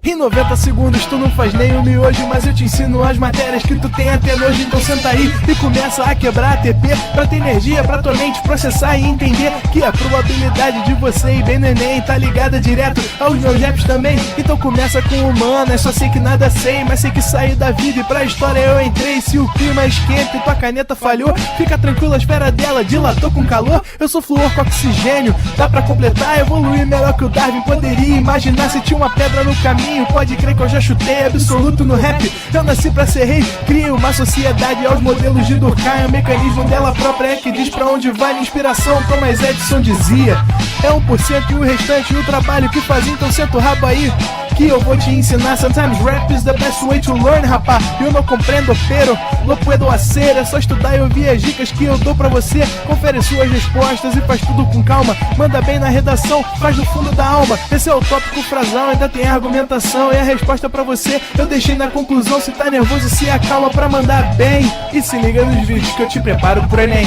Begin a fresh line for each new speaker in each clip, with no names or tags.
Em 90 segundos tu não faz nem um miojo, mas eu te ensino as matérias que tu tem até nojo. Então senta aí e começa a quebrar ATP pra ter energia pra tua mente processar e entender que a probabilidade de você ir bem no Enem tá ligada direto aos meus raps também. Então começa com humanas, só sei que nada sei, mas sei que saí da vida e pra história eu entrei. Se o clima esquenta e tua caneta falhou, fica tranquilo, a esfera dela dilatou com calor. Eu sou flúor com oxigênio, dá pra completar, evoluir melhor que o Darwin poderia imaginar. Se tinha uma pedra no caminho, pode crer que eu já chutei absoluto no rap. Eu nasci pra ser rei, crio uma sociedade aos modelos de Durkheim. O mecanismo dela própria é que diz pra onde vai minha inspiração. Thomas Edison dizia: é 1% e o restante o trabalho que fazia. Então senta o rabo aí que eu vou te ensinar. Sometimes rap is the best way to learn, rapá. Eu não compreendo, pero não puedo hacer. É só estudar e ouvir as dicas que eu dou pra você. Confere suas respostas e faz tudo com calma. Manda bem na redação, faz do fundo da alma. Esse é o tópico frasal, ainda tem argumentação. E a resposta pra você eu deixei na conclusão. Se tá nervoso, se acalma pra mandar bem. E se liga nos vídeos que eu te preparo pro Enem.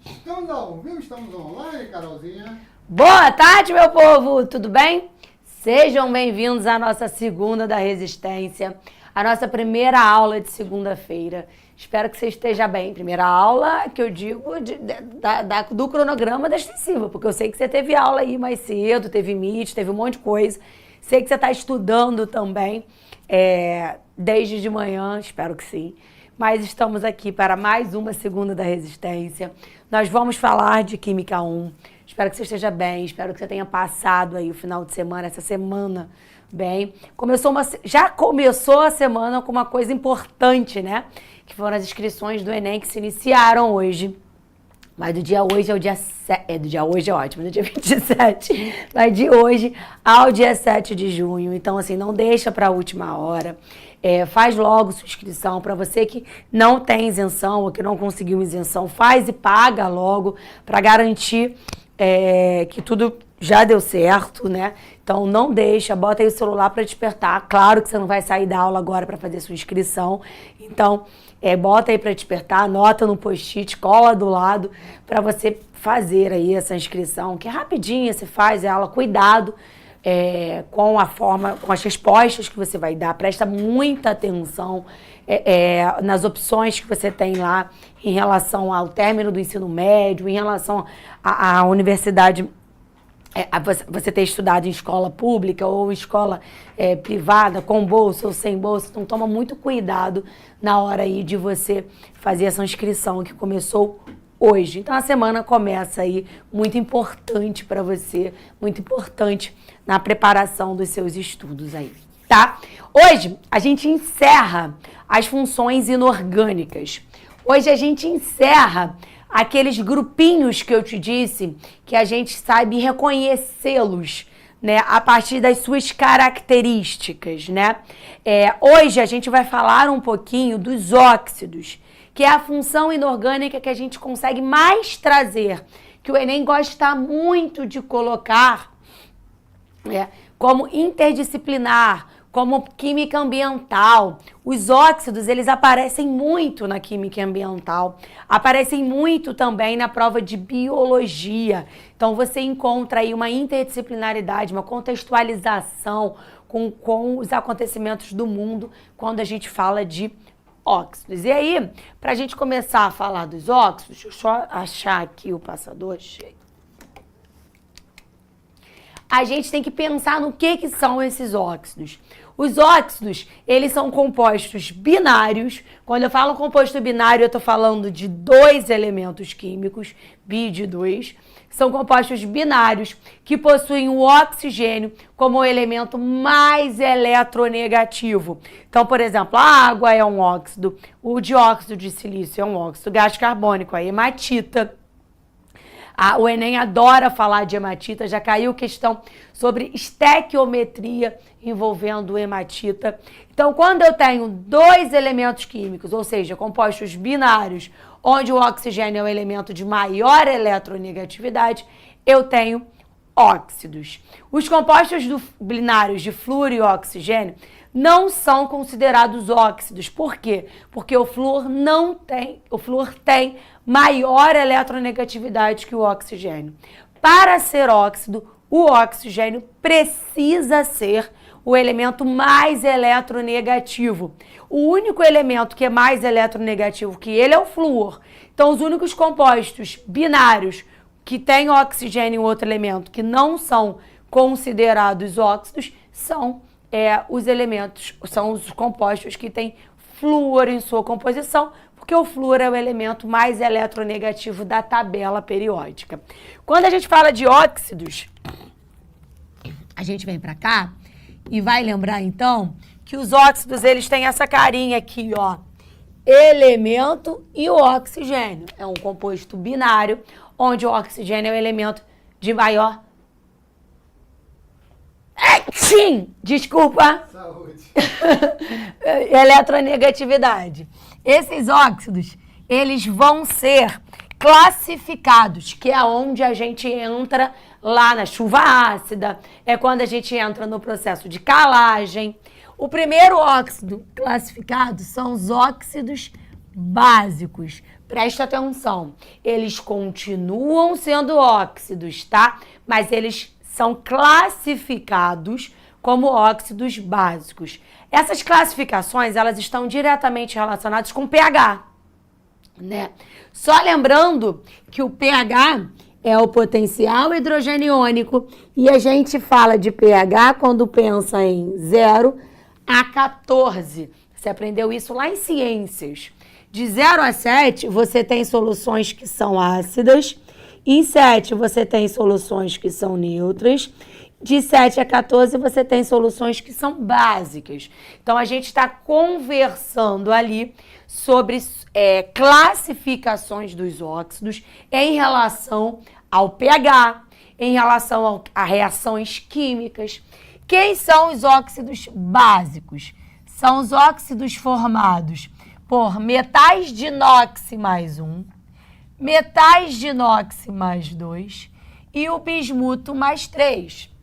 Estamos ao vivo, estamos online, Carolzinha.
Boa tarde, meu povo, tudo bem? Sejam bem-vindos à nossa segunda da Resistência, a nossa primeira aula de segunda-feira. Espero que você esteja bem. Primeira aula que eu digo do cronograma da extensiva, porque eu sei que você teve aula aí mais cedo, teve Meet, teve um monte de coisa. Sei que você está estudando também, desde de manhã, espero que sim. Mas estamos aqui para mais uma segunda da Resistência. Nós vamos falar de Química 1. Espero que você esteja bem, espero que você tenha passado aí o final de semana, essa semana bem. Já começou a semana com uma coisa importante, né? Que foram as inscrições do Enem que se iniciaram hoje. Mas do dia hoje ao dia 7, do dia hoje é ótimo, do dia 27, mas de hoje ao dia 7 de junho. Então, assim, não deixa para a última hora. Faz logo sua inscrição. Para você que não tem isenção ou que não conseguiu isenção, faz e paga logo para garantir que tudo já deu certo, né? Então não deixa, bota aí o celular para despertar. Claro que você não vai sair da aula agora para fazer sua inscrição. Então, bota aí para despertar, anota no post-it, cola do lado para você fazer aí essa inscrição, que é rapidinha, você faz ela, cuidado. Com a forma, com as respostas que você vai dar, presta muita atenção nas opções que você tem lá em relação ao término do ensino médio, em relação à universidade, você ter estudado em escola pública ou escola privada, com bolsa ou sem bolsa. Então toma muito cuidado na hora aí de você fazer essa inscrição que começou hoje. Então a semana começa aí muito importante para você, muito importante na preparação dos seus estudos aí, tá? Hoje a gente encerra as funções inorgânicas. Hoje a gente encerra aqueles grupinhos que eu te disse que a gente sabe reconhecê-los, né, a partir das suas características, né? Hoje a gente vai falar um pouquinho dos óxidos, que é a função inorgânica que a gente consegue mais trazer, que o Enem gosta muito de colocar como interdisciplinar, como química ambiental. Os óxidos, eles aparecem muito na química ambiental, aparecem muito também na prova de biologia. Então você encontra aí uma interdisciplinaridade, uma contextualização com os acontecimentos do mundo quando a gente fala de óxidos. E aí, para a gente começar a falar dos óxidos, deixa eu só achar aqui o passador, achei. A gente tem que pensar no que são esses óxidos. Os óxidos, eles são compostos binários. Quando eu falo composto binário, eu estou falando de dois elementos químicos, bi de 2. São compostos binários que possuem o oxigênio como o elemento mais eletronegativo. Então, por exemplo, a água é um óxido, o dióxido de silício é um óxido, gás carbônico, a hematita. O Enem adora falar de hematita, já caiu questão sobre estequiometria envolvendo hematita. Então, quando eu tenho dois elementos químicos, ou seja, compostos binários, onde o oxigênio é o elemento de maior eletronegatividade, eu tenho óxidos. Os compostos binários de flúor e oxigênio não são considerados óxidos. Por quê? Porque o flúor tem maior eletronegatividade que o oxigênio. Para ser óxido, o oxigênio precisa ser o elemento mais eletronegativo. O único elemento que é mais eletronegativo que ele é o flúor. Então, os únicos compostos binários que têm oxigênio e outro elemento que não são considerados óxidos são os compostos que têm flúor em sua composição, porque o flúor é o elemento mais eletronegativo da tabela periódica. Quando a gente fala de óxidos, a gente vem para cá e vai lembrar, então, que os óxidos, eles têm essa carinha aqui, ó, elemento e o oxigênio. É um composto binário, onde o oxigênio é o elemento de maior... Desculpa.
Saúde.
Eletronegatividade. Esses óxidos, eles vão ser classificados, que é onde a gente entra lá na chuva ácida, é quando a gente entra no processo de calagem. O primeiro óxido classificado são os óxidos básicos. Presta atenção, eles continuam sendo óxidos, tá? Mas eles são classificados como óxidos básicos. Essas classificações, elas estão diretamente relacionadas com o pH, né? Só lembrando que o pH é o potencial hidrogeniônico e a gente fala de pH quando pensa em 0 a 14. Você aprendeu isso lá em ciências. De 0 a 7, você tem soluções que são ácidas. Em 7, você tem soluções que são neutras. De 7 a 14, você tem soluções que são básicas. Então, a gente está conversando ali sobre classificações dos óxidos em relação ao pH, em relação a reações químicas. Quem são os óxidos básicos? São os óxidos formados por metais de inox mais 1, metais de inox mais 2 e o bismuto mais 3.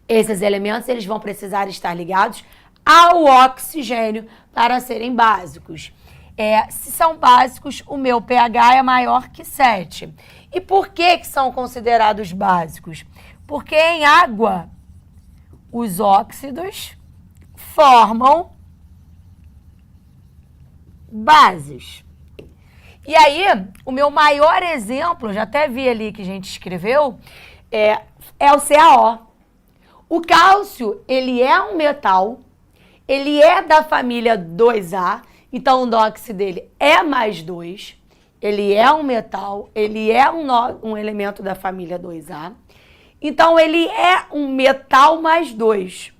Esses elementos, eles vão precisar estar ligados ao oxigênio para serem básicos. Se são básicos, o meu pH é maior que 7. E por que são considerados básicos? Porque em água, os óxidos formam bases. E aí, o meu maior exemplo, já até vi ali que a gente escreveu, é o CaO. O cálcio, ele é um metal, ele é da família 2A, então o NOx dele é mais 2, ele é um metal, ele é um elemento da família 2A, então ele é um metal mais 2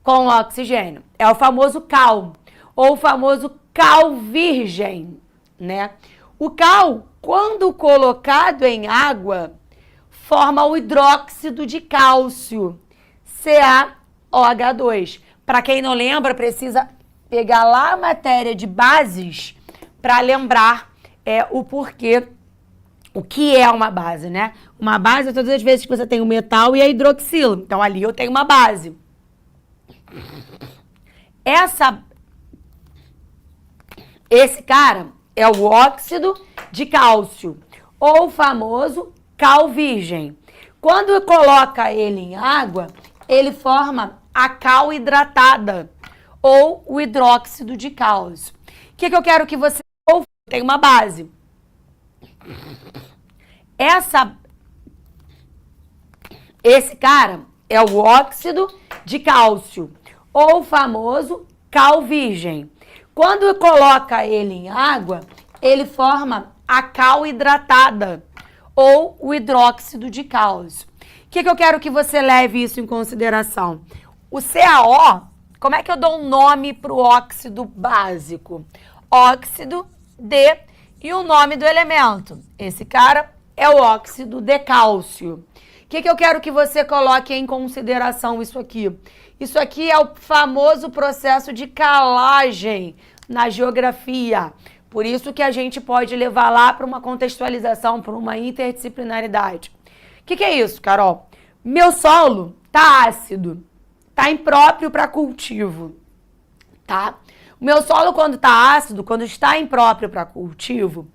com oxigênio. É o famoso cal, ou o famoso cal virgem, né? O cal, quando colocado em água, forma o hidróxido de cálcio, CaOH2. Para quem não lembra, precisa pegar lá a matéria de bases para lembrar o porquê, o que é uma base, né? Uma base é todas as vezes que você tem o metal e a hidroxila. Então, ali eu tenho uma base. Esse cara é o óxido de cálcio, ou o famoso cal virgem. Quando coloca ele em água, ele forma a cal hidratada, ou o hidróxido de cálcio. O que eu quero que você... Tem uma base. Esse cara é o óxido de cálcio, ou o famoso cal virgem. Quando coloca ele em água, ele forma a cal hidratada, ou o hidróxido de cálcio. O que eu quero que você leve isso em consideração? O CaO, como é que eu dou um nome para o óxido básico? Óxido de e o nome do elemento. Esse cara é o óxido de cálcio. O que eu quero que você coloque em consideração isso aqui? Isso aqui é o famoso processo de calagem na geografia. Por isso que a gente pode levar lá para uma contextualização, para uma interdisciplinaridade. O que é isso, Carol? Meu solo tá ácido, tá impróprio para cultivo, tá? O meu solo, quando tá ácido, quando está impróprio para cultivo,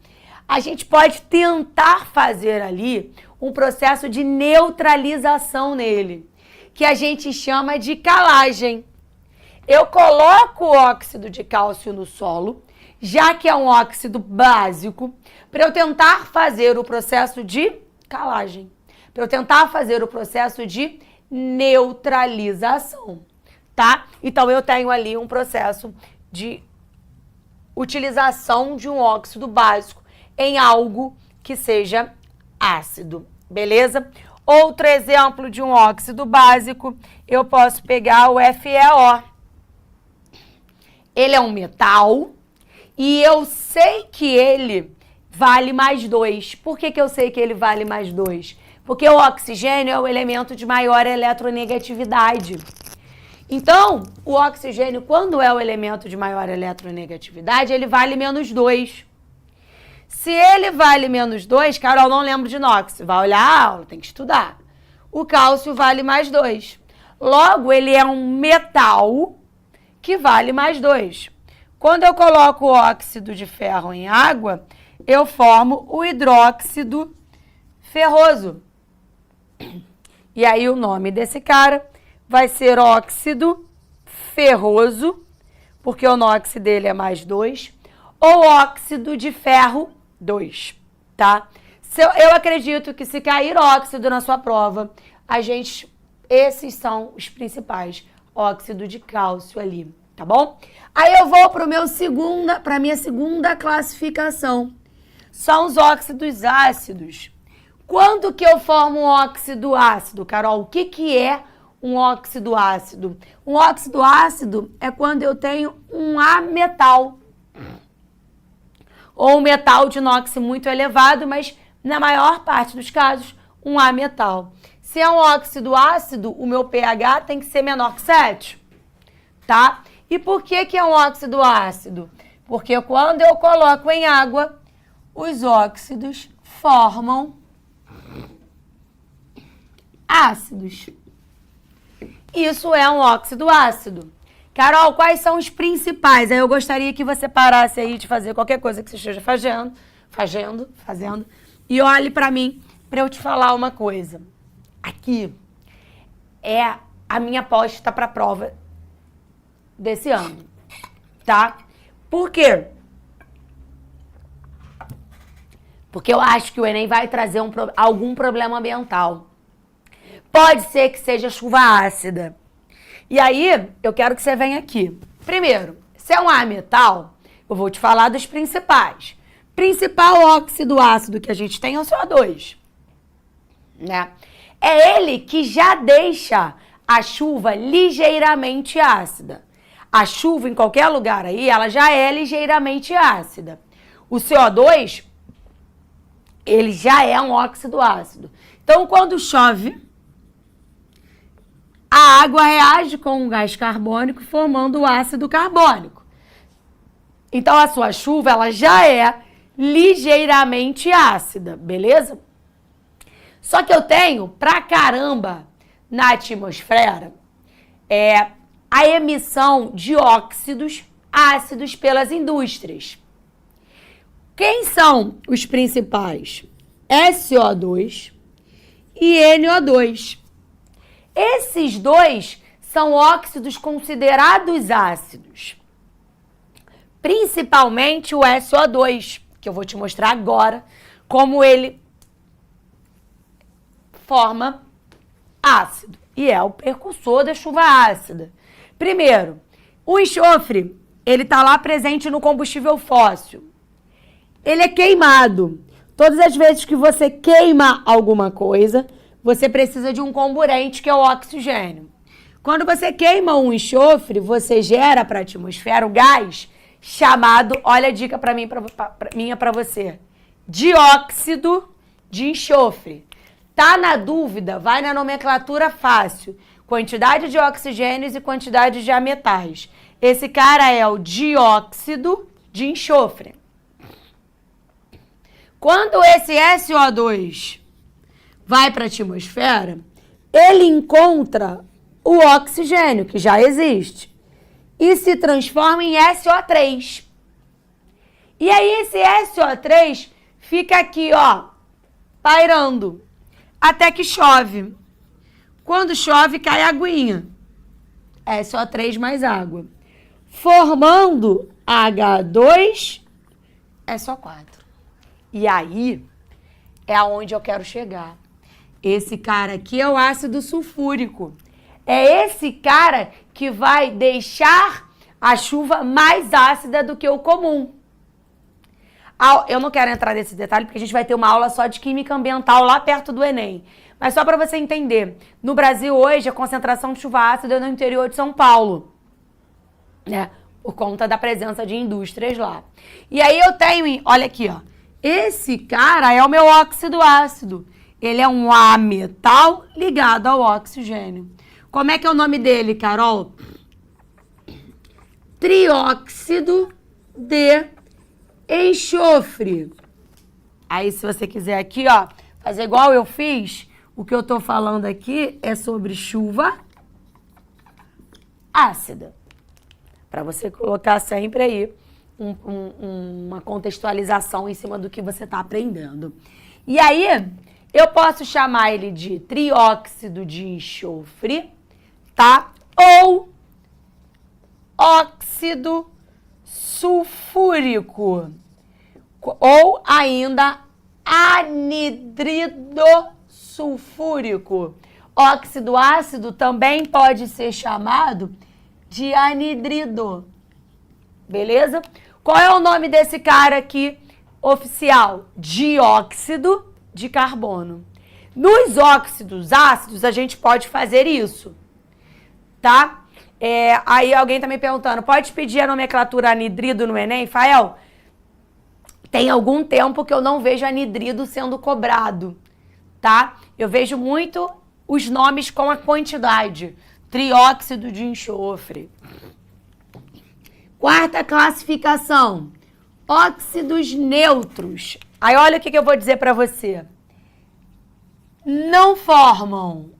a gente pode tentar fazer ali um processo de neutralização nele, que a gente chama de calagem. Eu coloco o óxido de cálcio no solo, já que é um óxido básico, para eu tentar fazer o processo de calagem, para eu tentar fazer o processo de neutralização, tá? Então eu tenho ali um processo de utilização de um óxido básico em algo que seja ácido, beleza? Outro exemplo de um óxido básico, eu posso pegar o FeO. Ele é um metal e eu sei que ele vale mais 2. Por que eu sei que ele vale mais 2? Porque o oxigênio é o elemento de maior eletronegatividade. Então, o oxigênio, quando é o elemento de maior eletronegatividade, ele vale menos 2. Se ele vale menos 2, Carol, não lembro de inox. Vai olhar a aula, tem que estudar. O cálcio vale mais 2. Logo, ele é um metal que vale mais 2. Quando eu coloco o óxido de ferro em água, eu formo o hidróxido ferroso. E aí o nome desse cara vai ser óxido ferroso, porque o NOx dele é mais 2, ou óxido de ferro 2, tá? Eu acredito que se cair óxido na sua prova, esses são os principais, óxido de cálcio ali, tá bom? Aí eu vou para minha segunda classificação, são os óxidos ácidos. Quando que eu formo um óxido ácido, Carol? O que é um óxido ácido? Um óxido ácido é quando eu tenho um ametal, ou um metal de inox muito elevado, mas na maior parte dos casos, um ametal. Se é um óxido ácido, o meu pH tem que ser menor que 7, tá? E por que é um óxido ácido? Porque quando eu coloco em água, os óxidos formam ácidos. Isso é um óxido ácido. Carol, quais são os principais? Aí eu gostaria que você parasse aí de fazer qualquer coisa que você esteja fazendo, e olhe para mim, para eu te falar uma coisa. Aqui é a minha aposta para a prova desse ano, tá? Por quê? Porque eu acho que o Enem vai trazer algum problema ambiental. Pode ser que seja chuva ácida. E aí, eu quero que você venha aqui. Primeiro, se é um ametal, eu vou te falar dos principais. Principal óxido ácido que a gente tem é o CO2, né? É ele que já deixa a chuva ligeiramente ácida. A chuva, em qualquer lugar aí, ela já é ligeiramente ácida. O CO2, ele já é um óxido ácido. Então, quando chove, a água reage com o gás carbônico, formando o ácido carbônico. Então, a sua chuva, ela já é ligeiramente ácida, beleza? Só que eu tenho, pra caramba, na atmosfera, a emissão de óxidos ácidos pelas indústrias. Quem são os principais? SO2 e NO2. Esses dois são óxidos considerados ácidos. Principalmente o SO2, que eu vou te mostrar agora como ele forma ácido. E é o precursor da chuva ácida. Primeiro, o enxofre, ele está lá presente no combustível fóssil. Ele é queimado. Todas as vezes que você queima alguma coisa, você precisa de um comburente, que é o oxigênio. Quando você queima um enxofre, você gera para a atmosfera o gás chamado, olha a dica para mim, para você, dióxido de enxofre. Tá na dúvida? Vai na nomenclatura fácil. Quantidade de oxigênios e quantidade de ametais. Esse cara é o dióxido de enxofre. Quando esse SO2 vai para a atmosfera, ele encontra o oxigênio, que já existe, e se transforma em SO3. E aí esse SO3 fica aqui, ó, pairando, até que chove. Quando chove, cai aguinha. SO3 mais água. Formando H2SO4. E aí é aonde eu quero chegar. Esse cara aqui é o ácido sulfúrico. É esse cara que vai deixar a chuva mais ácida do que o comum. Eu não quero entrar nesse detalhe porque a gente vai ter uma aula só de química ambiental lá perto do Enem. Mas só para você entender, no Brasil hoje a concentração de chuva ácida é no interior de São Paulo, né? Por conta da presença de indústrias lá. E aí eu tenho, olha aqui, ó. Esse cara é o meu óxido ácido. Ele é um ametal ligado ao oxigênio. Como é que é o nome dele, Carol? Trióxido de enxofre. Aí, se você quiser aqui, ó, fazer igual eu fiz, o que eu tô falando aqui é sobre chuva ácida. Para você colocar sempre aí uma contextualização em cima do que você está aprendendo. E aí, eu posso chamar ele de trióxido de enxofre, tá? Ou óxido sulfúrico. Ou ainda anidrido sulfúrico. Óxido ácido também pode ser chamado de anidrido. Beleza? Qual é o nome desse cara aqui oficial? Dióxido de carbono. Nos óxidos ácidos, a gente pode fazer isso, tá? Aí alguém tá me perguntando, pode pedir a nomenclatura anidrido no Enem? Fael, tem algum tempo que eu não vejo anidrido sendo cobrado, tá? Eu vejo muito os nomes com a quantidade. Trióxido de enxofre. Quarta classificação, óxidos neutros. Aí olha o que eu vou dizer para você. Não formam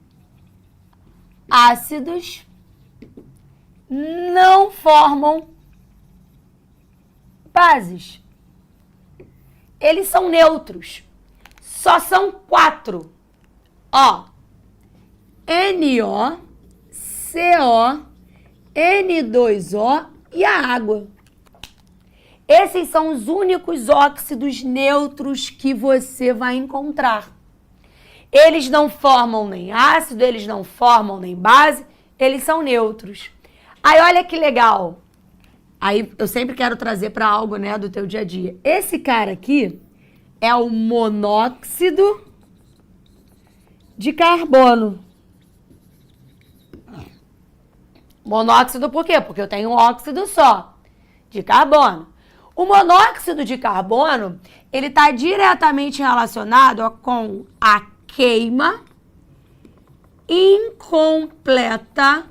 ácidos, não formam bases. Eles são neutros. Só são 4. Ó, NO, CO, N2O e a água. Esses são os únicos óxidos neutros que você vai encontrar. Eles não formam nem ácido, eles não formam nem base, eles são neutros. Aí olha que legal. Aí eu sempre quero trazer para algo, né, do teu dia a dia. Esse cara aqui é o monóxido de carbono. Monóxido por quê? Porque eu tenho um óxido só de carbono. O monóxido de carbono, ele está diretamente relacionado com a queima incompleta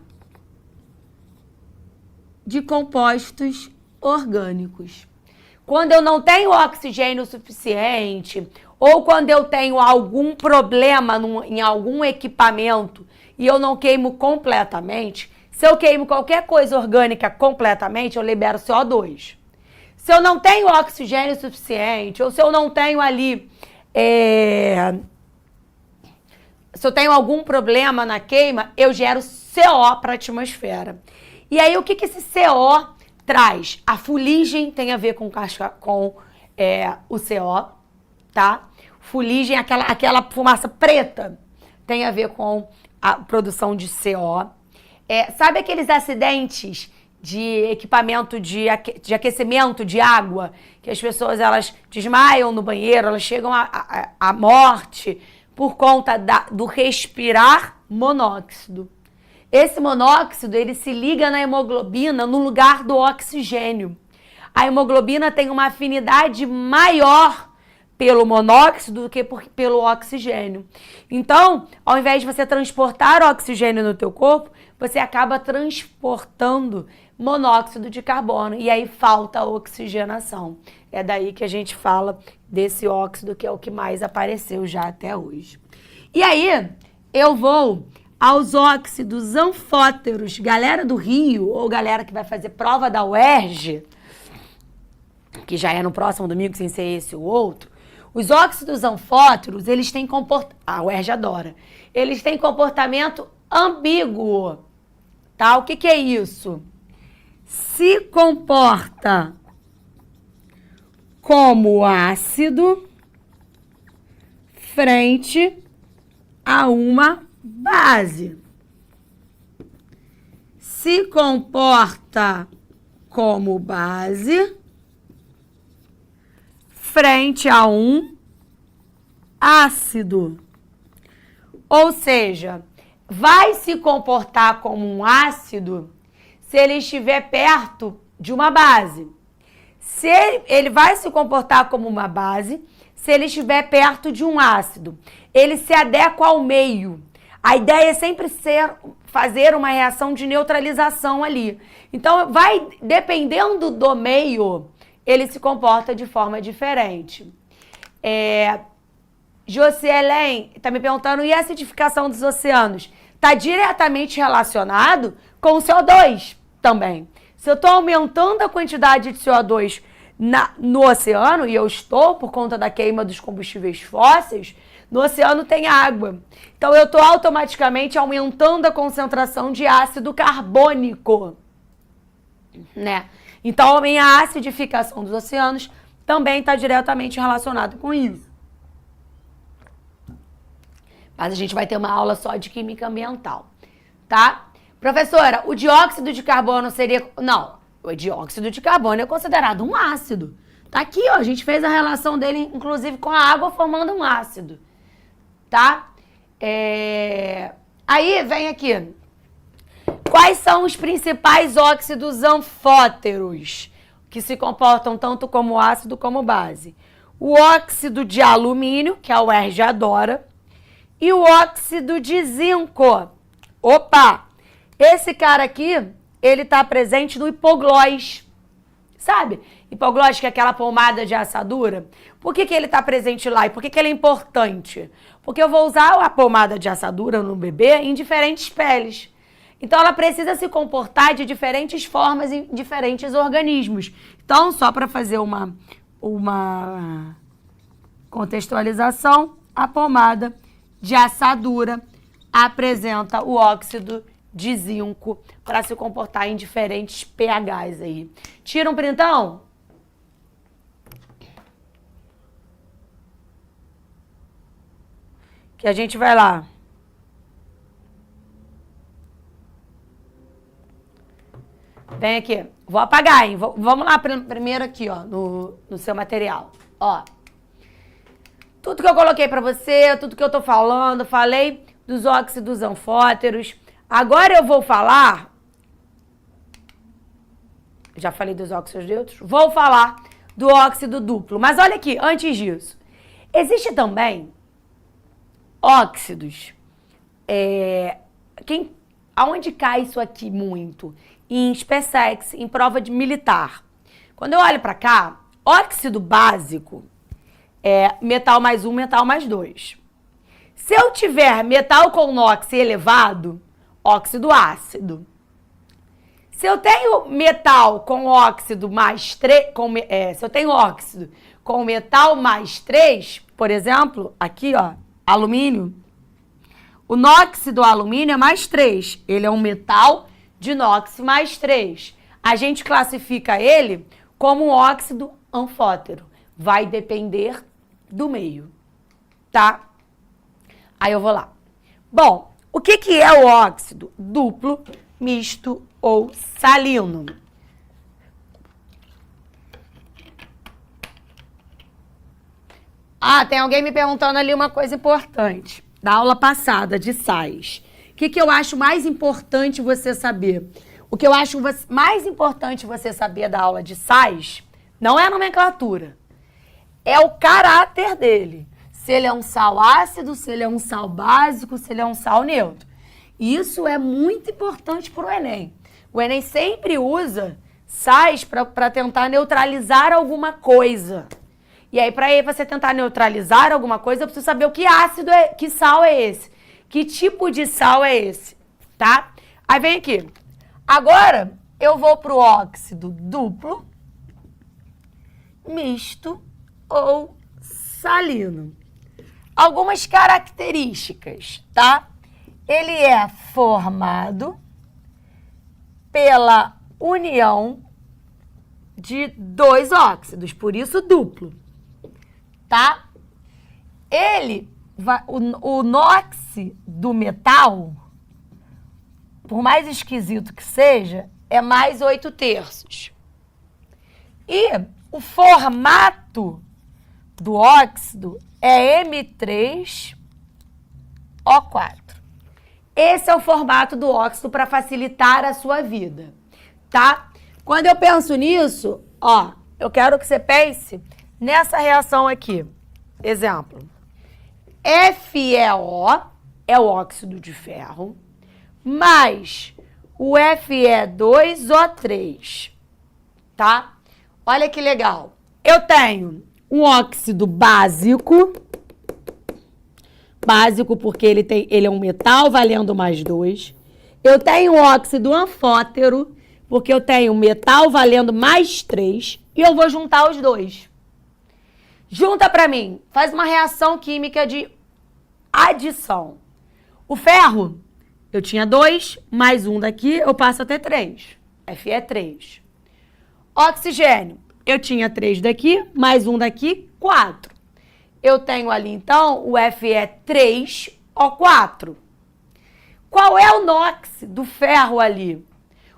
de compostos orgânicos. Quando eu não tenho oxigênio suficiente, ou quando eu tenho algum problema em algum equipamento e eu não queimo completamente, se eu queimo qualquer coisa orgânica completamente, eu libero CO2. Se eu não tenho oxigênio suficiente, ou se eu não tenho ali, se eu tenho algum problema na queima, eu gero CO para a atmosfera. E aí, o que esse CO traz? A fuligem tem a ver com o CO, tá? Fuligem, aquela fumaça preta, tem a ver com a produção de CO. Sabe aqueles acidentes de equipamento de aquecimento de água, que as pessoas elas desmaiam no banheiro, elas chegam à morte por conta do respirar monóxido. Esse monóxido, ele se liga na hemoglobina no lugar do oxigênio. A hemoglobina tem uma afinidade maior pelo monóxido do que pelo oxigênio. Então, ao invés de você transportar oxigênio no teu corpo, você acaba transportando monóxido de carbono e aí falta a oxigenação. É daí que a gente fala desse óxido que é o que mais apareceu já até hoje. E aí, eu vou aos óxidos anfóteros. Galera do Rio, ou galera que vai fazer prova da UERJ, que já é no próximo domingo, sem ser esse ou outro, os óxidos anfóteros, eles têm comportamento... A UERJ adora. Eles têm comportamento ambíguo. Tá? O que é isso? Se comporta como ácido frente a uma base. Se comporta como base frente a um ácido. Ou seja, vai se comportar como um ácido se ele estiver perto de uma base. Se ele vai se comportar como uma base se ele estiver perto de um ácido. Ele se adequa ao meio. A ideia é sempre fazer uma reação de neutralização ali. Então, vai dependendo do meio, ele se comporta de forma diferente. Josielen está me perguntando, e a acidificação dos oceanos? Está diretamente relacionado com o CO2 também. Se eu estou aumentando a quantidade de CO2 no oceano, e eu estou por conta da queima dos combustíveis fósseis, no oceano tem água. Então, eu estou automaticamente aumentando a concentração de ácido carbônico, né? Então, a minha acidificação dos oceanos também está diretamente relacionada com isso. Mas a gente vai ter uma aula só de química ambiental, tá? Professora, o dióxido de carbono seria... Não, o dióxido de carbono é considerado um ácido. Tá aqui, ó, a gente fez a relação dele, inclusive, com a água, formando um ácido, tá? Aí, vem aqui. Quais são os principais óxidos anfóteros que se comportam tanto como ácido como base? O óxido de alumínio, que a UERJ adora, e o óxido de zinco. Opa! Esse cara aqui, ele tá presente no hipoglós. Sabe? Hipoglós, que é aquela pomada de assadura. Por que ele tá presente lá? E por que ele é importante? Porque eu vou usar a pomada de assadura no bebê em diferentes peles. Então, ela precisa se comportar de diferentes formas em diferentes organismos. Então, só para fazer uma contextualização, a pomada de assadura apresenta o óxido de zinco para se comportar em diferentes pHs aí. Tira um printão? Que a gente vai lá. Vem aqui. Vou apagar, hein? Vamos lá primeiro aqui, ó, no seu material. Ó. Tudo que eu coloquei pra você, tudo que eu tô falando, falei dos óxidos anfóteros. Agora eu vou falar... Já falei dos óxidos neutros. Vou falar do óxido duplo. Mas olha aqui, antes disso. Existe também óxidos... Aonde cai isso aqui muito? Em SpaceX, em prova de militar. Quando eu olho pra cá, óxido básico é metal mais 1, metal mais 2. Se eu tiver metal com NOx elevado, óxido ácido. Se eu tenho metal com óxido mais 3, se eu tenho óxido com metal mais 3, por exemplo, aqui, ó, alumínio, o NOx do alumínio é mais 3. Ele é um metal de NOx mais 3. A gente classifica ele como um óxido anfótero. Vai depender do meio, tá? Aí eu vou lá. Bom, o que é o óxido duplo, misto ou salino? Ah, tem alguém me perguntando ali uma coisa importante. Da aula passada, de sais. O que eu acho mais importante você saber? O que eu acho mais importante você saber da aula de sais não é a nomenclatura. é o caráter dele. Se ele é um sal ácido, se ele é um sal básico, se ele é um sal neutro. Isso é muito importante para o Enem. O Enem sempre usa sais para tentar neutralizar alguma coisa. E aí, para você tentar neutralizar alguma coisa, eu preciso saber o que ácido é, que sal é esse. Que tipo de sal é esse, tá? Aí vem aqui. Agora, eu vou pro óxido duplo, misto ou salino. Algumas características, tá? Ele é formado pela união de dois óxidos, por isso duplo, tá? O NOx do metal, por mais esquisito que seja, é mais 8/3. E o formato do óxido é M3O4. Esse é o formato do óxido para facilitar a sua vida, tá? Quando eu penso nisso, ó, eu quero que você pense nessa reação aqui. Exemplo. FeO é o óxido de ferro, mais o Fe2O3, tá? Olha que legal. Eu tenho um óxido básico porque ele é um metal valendo mais 2. Eu tenho um óxido anfótero, porque eu tenho um metal valendo mais 3, e eu vou juntar os dois. Junta pra mim, faz uma reação química de adição. O ferro, eu tinha 2, mais um daqui, eu passo a ter 3. Fe3. Oxigênio, eu tinha 3 daqui, mais um daqui, 4. Eu tenho ali, então, o Fe3O4. Qual é o NOx do ferro ali?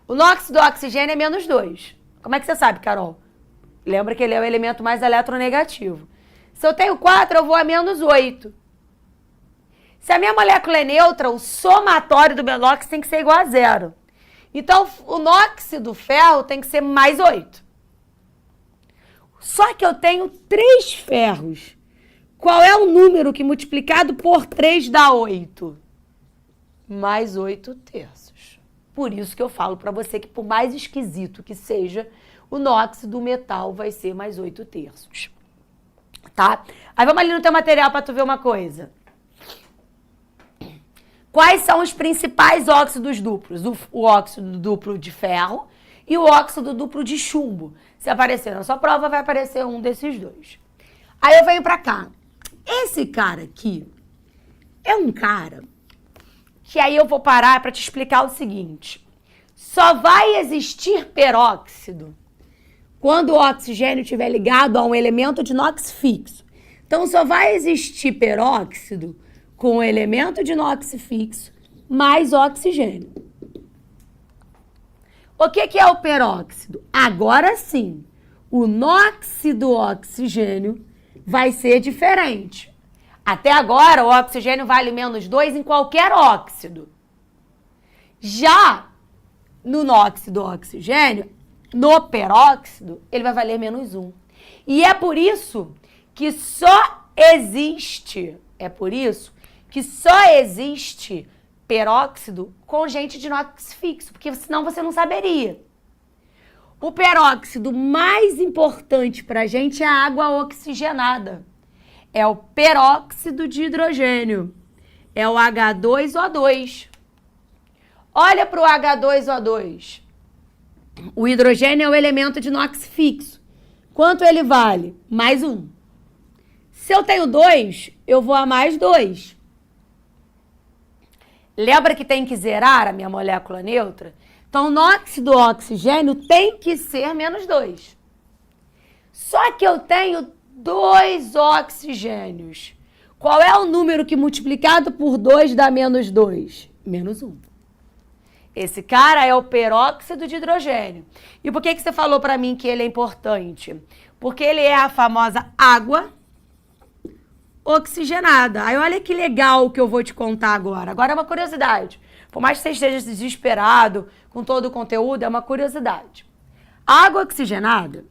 O NOx do oxigênio é menos 2. Como é que você sabe, Carol? Lembra que ele é o elemento mais eletronegativo. Se eu tenho 4, eu vou a menos 8. Se a minha molécula é neutra, o somatório do meu NOx tem que ser igual a 0. Então, o NOx do ferro tem que ser mais 8. Só que eu tenho 3 ferros. Qual é o número que multiplicado por 3 dá 8? Mais 8/3. Por isso que eu falo para você que, por mais esquisito que seja, o NOx do metal vai ser mais 8/3. Tá? Aí vamos ali no teu material para tu ver uma coisa. Quais são os principais óxidos duplos? O óxido duplo de ferro e o óxido duplo de chumbo. Se aparecer na sua prova, vai aparecer um desses dois. Aí eu venho para cá. Esse cara aqui é um cara que aí eu vou parar para te explicar o seguinte. Só vai existir peróxido quando o oxigênio estiver ligado a um elemento de NOx fixo. Então, só vai existir peróxido com o elemento de NOx fixo mais oxigênio. O que é o peróxido? Agora sim, o NOx do oxigênio vai ser diferente. Até agora, o oxigênio vale menos 2 em qualquer óxido. Já no NOx do oxigênio, no peróxido, ele vai valer menos 1. E é por isso que só existe peróxido com gente de NOx fixo, porque senão você não saberia. O peróxido mais importante para a gente é a água oxigenada. É o peróxido de hidrogênio. É o H2O2. Olha para o H2O2. O hidrogênio é o elemento de NOx fixo. Quanto ele vale? Mais 1. Se eu tenho 2, eu vou a mais 2. Lembra que tem que zerar a minha molécula neutra? Então, o NOx do oxigênio tem que ser menos 2. Só que eu tenho 2 oxigênios. Qual é o número que multiplicado por 2 dá menos 2? Menos 1. Esse cara é o peróxido de hidrogênio. E por que você falou para mim que ele é importante? Porque ele é a famosa água oxigenada. Aí olha que legal que eu vou te contar agora. Agora é uma curiosidade. Por mais que você esteja desesperado com todo o conteúdo, é uma curiosidade. A água oxigenada,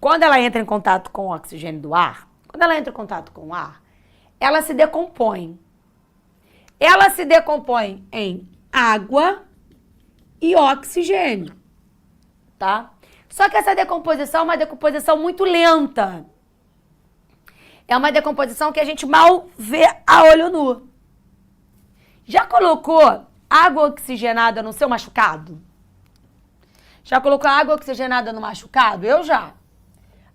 quando ela entra em contato com o oxigênio do ar, quando ela entra em contato com o ar, ela se decompõe. Ela se decompõe em água e oxigênio, tá? Só que essa decomposição é uma decomposição muito lenta. É uma decomposição que a gente mal vê a olho nu. Já colocou água oxigenada no seu machucado? Já colocou água oxigenada no machucado? Eu já.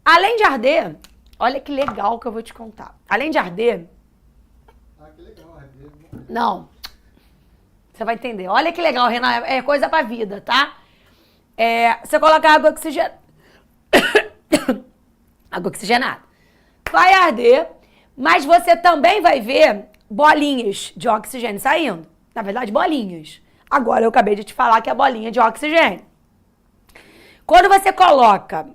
Além de arder, olha que legal que eu vou te contar. Além de arder...
que legal, arder.
Não. Você vai entender. Olha que legal, Renan. É coisa pra vida, tá? Você coloca água oxigenada. Água oxigenada. Vai arder, mas você também vai ver bolinhas de oxigênio saindo. Na verdade, bolinhas. Agora eu acabei de te falar que é bolinha de oxigênio. Quando você coloca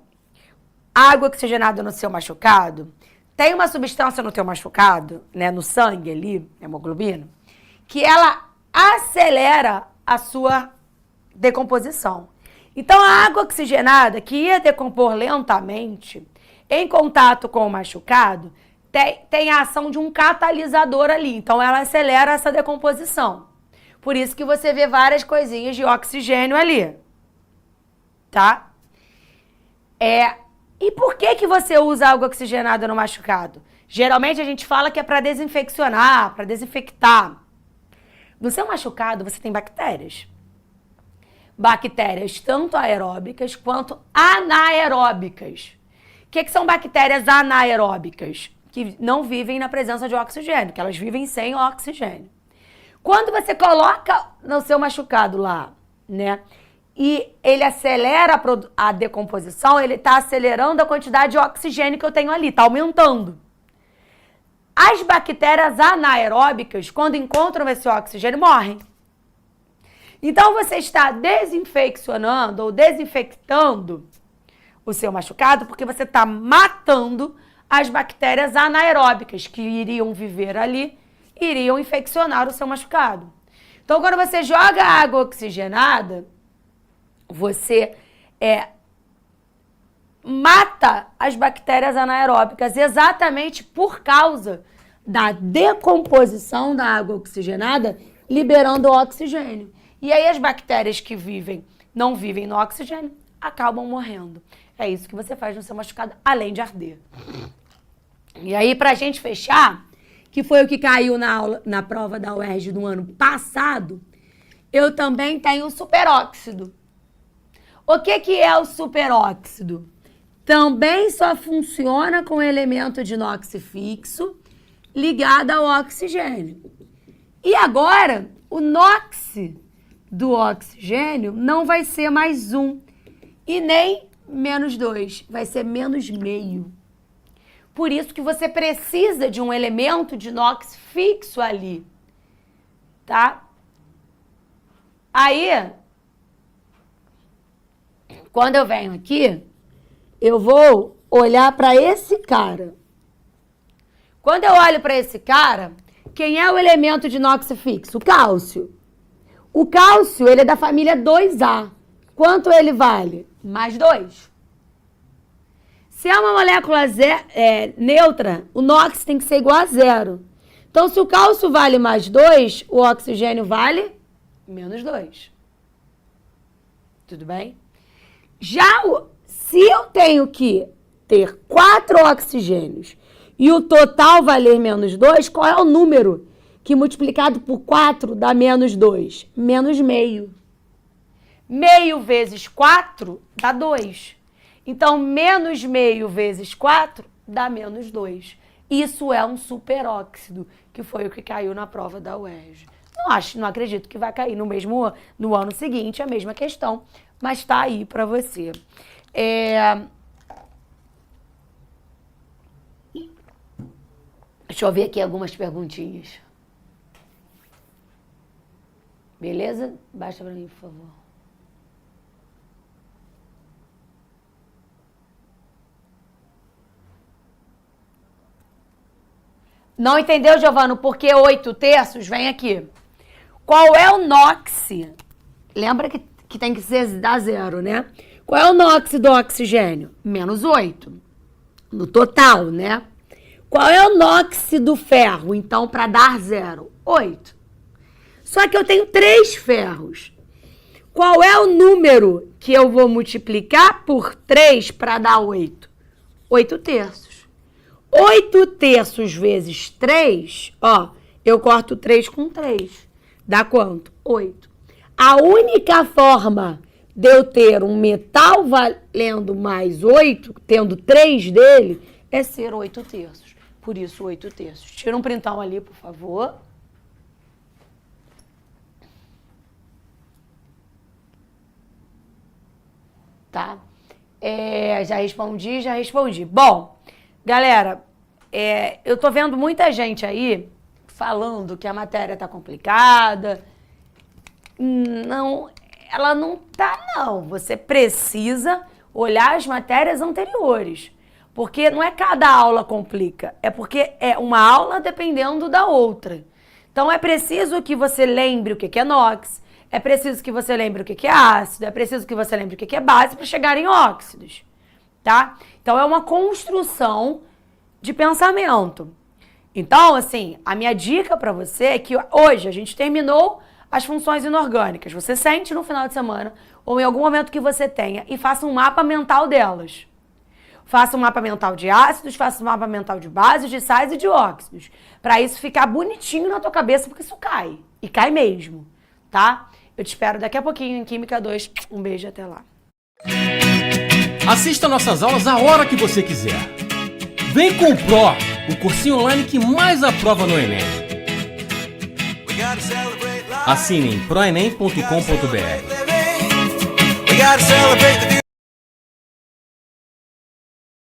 água oxigenada no seu machucado, tem uma substância no teu machucado, né, no sangue ali, hemoglobina, que ela acelera a sua decomposição. Então, a água oxigenada, que ia decompor lentamente, em contato com o machucado, tem a ação de um catalisador ali. Então, ela acelera essa decomposição. Por isso que você vê várias coisinhas de oxigênio ali. Tá? E por que você usa água oxigenada no machucado? Geralmente, a gente fala que é para desinfeccionar, para desinfectar. No seu machucado, você tem bactérias. Bactérias tanto aeróbicas quanto anaeróbicas. O que são bactérias anaeróbicas? Que não vivem na presença de oxigênio, que elas vivem sem oxigênio. Quando você coloca no seu machucado lá, né, e ele acelera a decomposição, ele está acelerando a quantidade de oxigênio que eu tenho ali, está aumentando. As bactérias anaeróbicas, quando encontram esse oxigênio, morrem. Então, você está desinfeccionando ou desinfectando o seu machucado porque você está matando as bactérias anaeróbicas que iriam viver ali, iriam infeccionar o seu machucado. Então, quando você joga água oxigenada, você mata as bactérias anaeróbicas exatamente por causa da decomposição da água oxigenada, liberando o oxigênio. E aí as bactérias que não vivem no oxigênio, acabam morrendo. É isso que você faz no seu machucado, além de arder. E aí, pra gente fechar, que foi o que caiu na prova da UERJ do ano passado, eu também tenho o superóxido. O que é o superóxido? Também só funciona com elemento de inox fixo ligado ao oxigênio. E agora, o NOx do oxigênio não vai ser mais 1 e nem menos 2, vai ser menos meio. Por isso que você precisa de um elemento de inox fixo ali, tá? Aí, quando eu venho aqui, eu vou olhar para esse cara. Quando eu olho para esse cara, quem é o elemento de inox fixo? O cálcio. O cálcio, ele é da família 2A. Quanto ele vale? Mais 2. Se é uma molécula neutra, o NOx tem que ser igual a 0. Então, se o cálcio vale mais 2, o oxigênio vale menos 2. Tudo bem? Se eu tenho que ter 4 oxigênios e o total valer menos 2, qual é o número que multiplicado por 4 dá menos 2? Menos meio. Meio vezes 4 dá 2. Então, menos meio vezes 4 dá menos 2. Isso é um superóxido, que foi o que caiu na prova da UERJ. Não acredito que vai cair no ano seguinte a mesma questão, mas está aí para você. Deixa eu ver aqui algumas perguntinhas. Beleza? Baixa para mim, por favor. Não entendeu, Giovano? Porque 8/3? Vem aqui. Qual é o NOx? Lembra que tem que ser da 0, né? Qual é o NOx do oxigênio? -8. No total, né? Qual é o NOx do ferro? Então, para dar 0? 8. Só que eu tenho 3 ferros. Qual é o número que eu vou multiplicar por 3 para dar 8? 8 terços. 8 terços vezes 3, ó, eu corto 3 com 3. Dá quanto? 8. A única forma de eu ter um metal valendo mais 8, tendo 3 dele, é ser 8 terços. Por isso, 8 terços. Tira um printão ali, por favor. Tá? Já respondi. Bom, galera, eu tô vendo muita gente aí falando que a matéria tá complicada. Não, ela não tá, não. Você precisa olhar as matérias anteriores. Porque não é cada aula complica, é porque é uma aula dependendo da outra. Então é preciso que você lembre o que é NOx, é preciso que você lembre o que é ácido, é preciso que você lembre o que é base para chegar em óxidos, tá? Então é uma construção de pensamento. Então, assim, a minha dica para você é que hoje a gente terminou as funções inorgânicas. Você sente no final de semana ou em algum momento que você tenha e faça um mapa mental delas. Faça um mapa mental de ácidos, faça um mapa mental de bases, de sais e de óxidos. Para isso ficar bonitinho na tua cabeça, porque isso cai. E cai mesmo, tá? Eu te espero daqui a pouquinho em Química 2. Um beijo e até lá.
Assista nossas aulas a hora que você quiser. Vem com o Pro, o cursinho online que mais aprova no Enem. Assine em proenem.com.br.